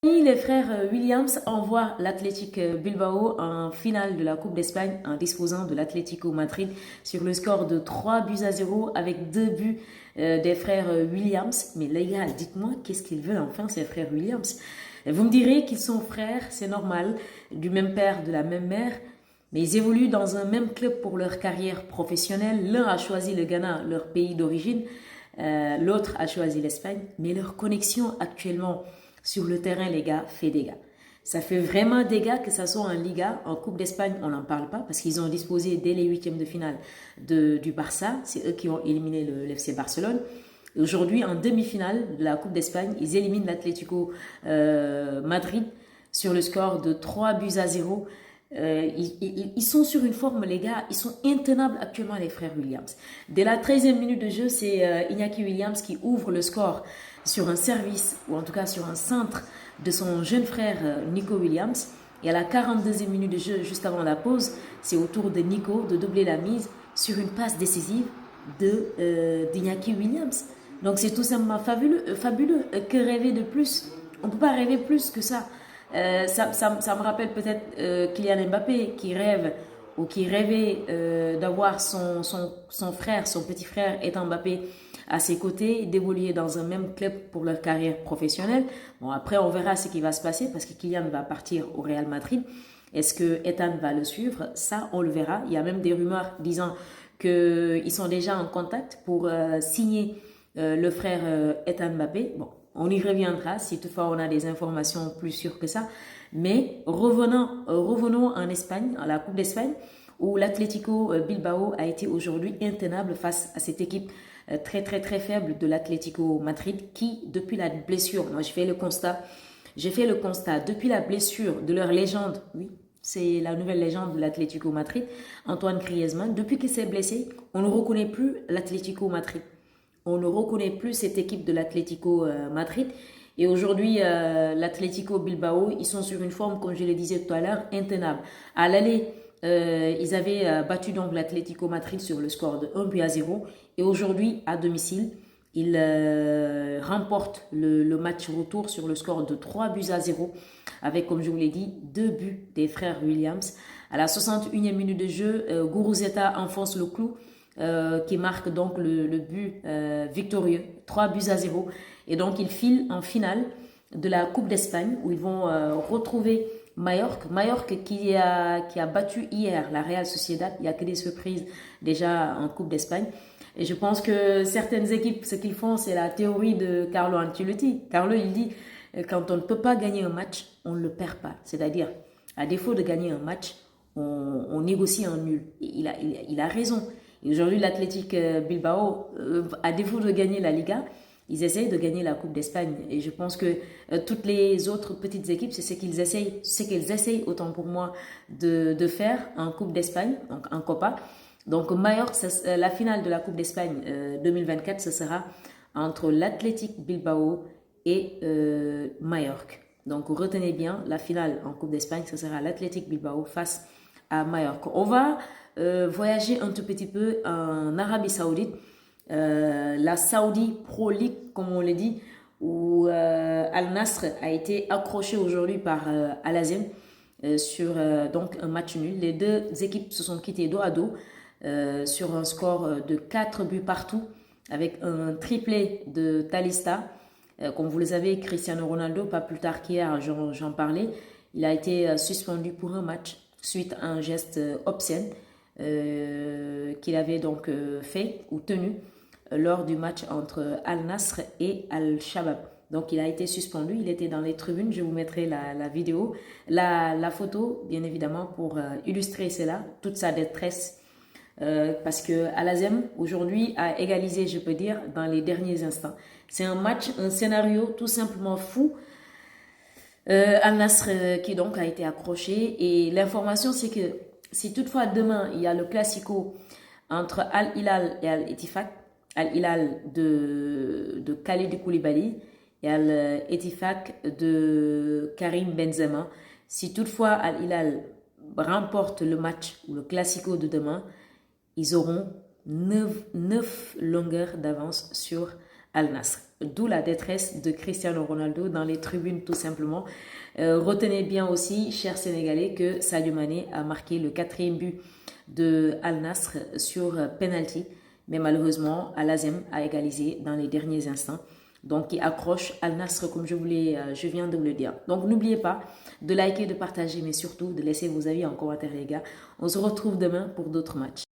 Les frères Williams envoient l'Athletic Bilbao en finale de la Coupe d'Espagne en disposant de l'Atlético Madrid sur le score de 3-0 avec 2 buts des frères Williams. Mais les gars, dites-moi, qu'est-ce qu'ils veulent enfin ces frères Williams? Vous me direz qu'ils sont frères, c'est normal, du même père, de la même mère, mais ils évoluent dans un même club pour leur carrière professionnelle. L'un a choisi le Ghana, leur pays d'origine, l'autre a choisi l'Espagne, mais leur connexion actuellement sur le terrain, les gars, fait dégâts. Ça fait vraiment dégâts que ça soit en Liga, en Coupe d'Espagne, on n'en parle pas parce qu'ils ont disposé dès les huitièmes de finale du Barça. C'est eux qui ont éliminé le FC Barcelone. Et aujourd'hui, en demi-finale de la Coupe d'Espagne, ils éliminent l'Atlético Madrid sur le score de 3-0. Ils sont sur une forme, les gars, ils sont intenables actuellement, les frères Williams. Dès la 13e minute de jeu, c'est Iñaki Williams qui ouvre le score sur un service, ou en tout cas sur un centre de son jeune frère Nico Williams. Et à la 42e minute de jeu, juste avant la pause, c'est au tour de Nico de doubler la mise sur une passe décisive d'Iñaki Williams. Donc c'est tout simplement fabuleux. Que rêver de plus? On ne peut pas rêver plus que ça. Ça me rappelle peut-être Kylian Mbappé qui rêve ou qui rêvait d'avoir son frère, son petit frère étant Mbappé à ses côtés, d'évoluer dans un même club pour leur carrière professionnelle. Bon, après, on verra ce qui va se passer parce que Kylian va partir au Real Madrid. Est-ce que Ethan va le suivre? Ça, on le verra. Il y a même des rumeurs disant qu'ils sont déjà en contact pour signer le frère Ethan Mbappé. Bon, on y reviendra si toutefois on a des informations plus sûres que ça. Mais revenons en Espagne, à la Coupe d'Espagne, où l'Atlético Bilbao a été aujourd'hui intenable face à cette équipe très faible de l'Atlético Madrid qui, depuis la blessure, moi j'ai fait le constat, depuis la blessure de leur légende, oui, c'est la nouvelle légende de l'Atlético Madrid, Antoine Griezmann, depuis qu'il s'est blessé, on ne reconnaît plus l'Atlético Madrid. On ne reconnaît plus cette équipe de l'Atlético Madrid. Et aujourd'hui, l'Atlético Bilbao, ils sont sur une forme, comme je le disais tout à l'heure, intenable. À l'aller, ils avaient battu donc l'Atlético Madrid sur le score de 1-0. Et aujourd'hui, à domicile, ils remportent le match retour sur le score de 3-0 avec, comme je vous l'ai dit, 2 buts des frères Williams. À la 61e minute de jeu, Guruzeta enfonce le clou qui marque donc le but victorieux, 3-0. Et donc, ils filent en finale de la Coupe d'Espagne où ils vont retrouver Mallorca qui a battu hier la Real Sociedad. Il n'y a que des surprises déjà en Coupe d'Espagne. Et je pense que certaines équipes, ce qu'ils font, c'est la théorie de Carlo Ancelotti. Carlo, il dit, quand on ne peut pas gagner un match, on ne le perd pas. C'est-à-dire, à défaut de gagner un match, on négocie un nul. Et il a raison. Et aujourd'hui, l'Athletic Bilbao, à défaut de gagner la Liga, ils essayent de gagner la Coupe d'Espagne. Et je pense que toutes les autres petites équipes, c'est ce qu'elles essayent, autant pour moi, de faire en Coupe d'Espagne, donc en Copa. Donc Mallorca, la finale de la Coupe d'Espagne 2024, ce sera entre l'Athletic Bilbao et Mallorca. Donc retenez bien, la finale en Coupe d'Espagne, ce sera l'Athletic Bilbao face à Mallorca. On va voyager un tout petit peu en Arabie Saoudite. La Saudi Pro League, comme on le dit, où Al Nasr a été accroché aujourd'hui par Al Azem sur donc un match nul. Les deux équipes se sont quittées dos à dos sur un score de 4 buts partout avec un triplé de Talisca. Comme vous le savez, Cristiano Ronaldo, pas plus tard qu'hier, j'en parlais, il a été suspendu pour un match suite à un geste obscène qu'il avait donc fait ou tenu lors du match entre Al Nasr et Al Shabab. Donc il a été suspendu, il était dans les tribunes, je vous mettrai la vidéo, la photo bien évidemment pour illustrer cela, toute sa détresse parce que Al Azem aujourd'hui a égalisé, je peux dire, dans les derniers instants. C'est un match, un scénario tout simplement fou. Al Nasr qui donc a été accroché et l'information c'est que si toutefois demain il y a le classico entre Al Hilal et Al Ettifaq, Al Hilal de Khalid Koulibaly et Al Ettifaq de Karim Benzema, si toutefois Al Hilal remporte le match ou le classico de demain, ils auront 9 longueurs d'avance sur Al Nasr. d'où la détresse de Cristiano Ronaldo dans les tribunes tout simplement. Retenez bien aussi, chers Sénégalais, que Sadio Mané a marqué le 4e but de Al Nassr sur penalty, mais malheureusement Al Azem a égalisé dans les derniers instants. Donc, qui accroche Al Nassr comme je viens de vous le dire. Donc, n'oubliez pas de liker, de partager, mais surtout de laisser vos avis en commentaire, les gars. On se retrouve demain pour d'autres matchs.